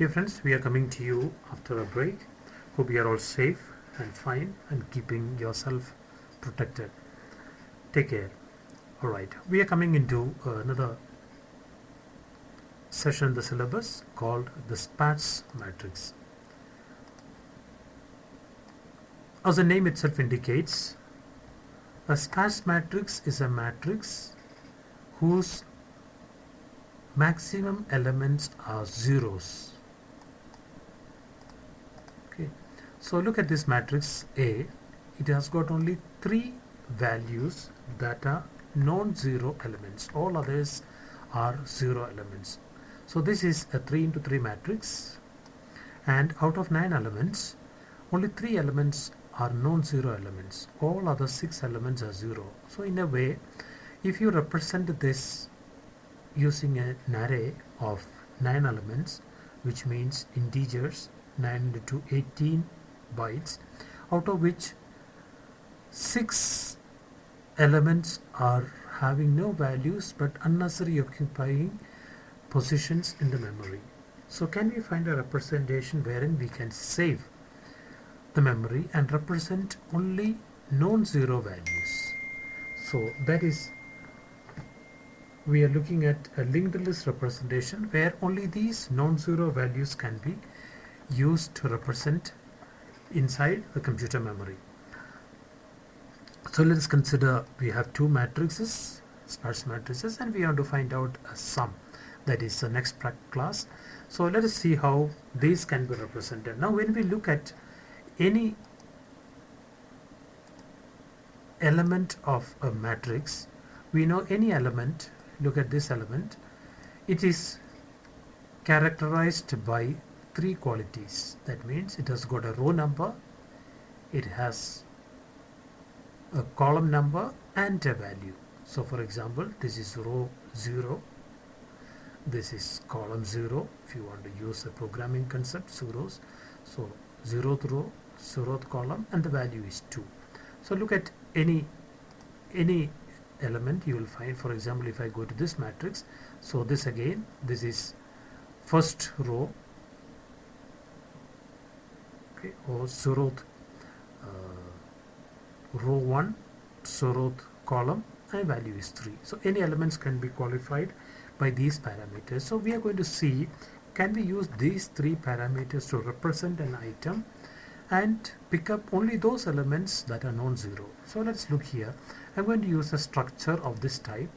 Dear friends, we are coming to you after a break. Hope you are all safe and fine and keeping yourself protected. Take care. Alright, we are coming into another session in the syllabus called the Spatz matrix. As the name itself indicates, a Spatz matrix is a matrix whose maximum elements are zeros. Okay, so look at this matrix A. It has got only three values that are non-zero elements. All others are zero elements. So this is a 3 into 3 matrix, and out of 9 elements, only 3 elements are non-zero elements. All other 6 elements are zero. So in a way, if you represent this using an array of 9 elements, which means integers, 9 into 18 bytes, out of which 6 elements are having no values but unnecessarily occupying positions in the memory. So can we find a representation wherein we can save the memory and represent only non-zero values? So that is, we are looking at a linked list representation where only these non-zero values can be used to represent inside the computer memory. So let us consider we have two matrices, sparse matrices, and we want to find out a sum. That is the next class. So let us see how these can be represented. Now when we look at any element of a matrix, we know any element, look at this element, it is characterized by three qualities. That means it has got a row number, it has a column number and a value. So for example, this is row 0, this is column 0 if you want to use the programming concept, zeros. So 0th row, 0th column, and the value is 2. So look at any element you will find. For example, if I go to this matrix, so this again, this is first row, okay, or 0th row 1, 0th column, and value is 3. So any elements can be qualified by these parameters. So we are going to see, can we use these three parameters to represent an item and pick up only those elements that are non-zero. So let's look here. I'm going to use a structure of this type.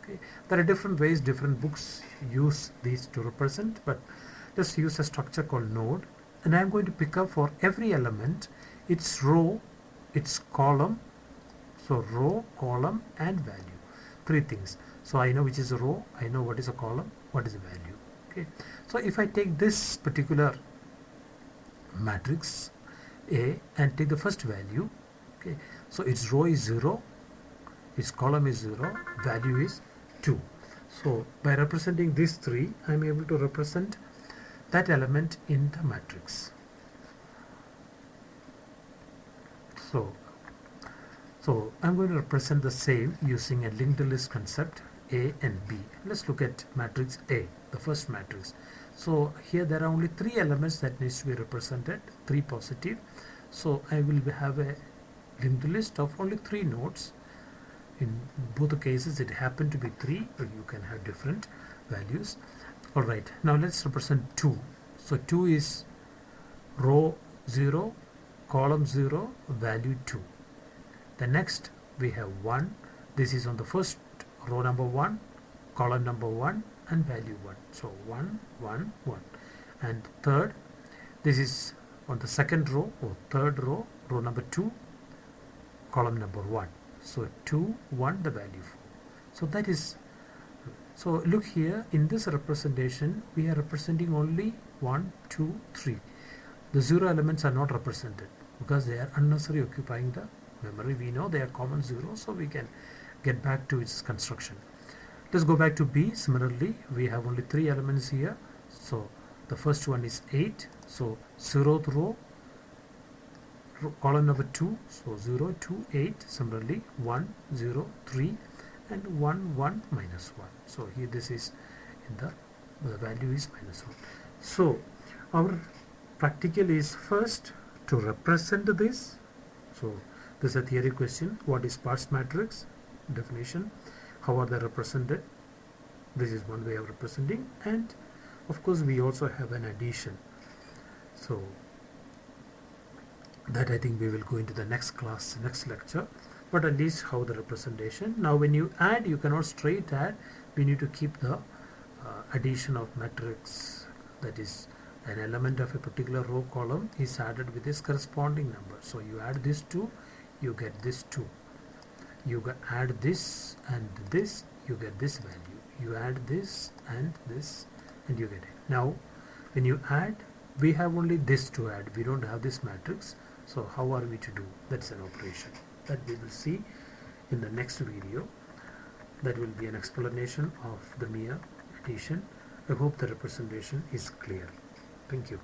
Okay, there are different ways, different books use these to represent, but let's use a structure called node, and I'm going to pick up for every element its row, its column. So row, column, and value, three things. So I know which is a row, I know what is a column, what is a value. Okay, so if I take this particular matrix A and take the first value, okay, so its row is 0, its column is 0, value is 2. So by representing these three, I am able to represent that element in the matrix. So I'm going to represent the same using a linked list concept, A and B. Let's look at matrix A, the first matrix. So here there are only three elements that needs to be represented, 3 positive. So I will have a linked list of only 3 nodes. In both the cases it happened to be 3, but you can have different values. Alright, now let's represent 2. So 2 is row 0, column 0, value 2. The next we have 1. This is on the first row number 1, column number 1, and value 1. So 1, 1, 1. And third, this is on the second row or third row, row number 2, column number 1. So 2, 1, the value 4. So that is, so look here, in this representation we are representing only 1, 2, 3. The 0 elements are not represented because they are unnecessarily occupying the memory. We know they are common zeros, so we can get back to its construction. Let's go back to B. Similarly, we have only 3 elements here. So the first one is 8. So 0th row, column number 2. So 0, 2, 8. Similarly 1, 0, 3, and 1, 1, minus 1. So here this is in the value is minus 1. So our practical is first to represent this. So this is a theory question. What is parts matrix? Definition. How are they represented? This is one way of representing, and of course we also have an addition. So that I think we will go into the next class, next lecture, but at least how the representation. Now when you add, you cannot straight add, we need to keep the addition of matrix, that is an element of a particular row column is added with its corresponding number. So you add this 2, you get this 2. You add this and this, you get this value. You add this, and you get it. Now when you add, we have only this to add, we don't have this matrix. So how are we to do? That's an operation that we will see in the next video. That will be an explanation of the mere addition. I hope the representation is clear. Thank you.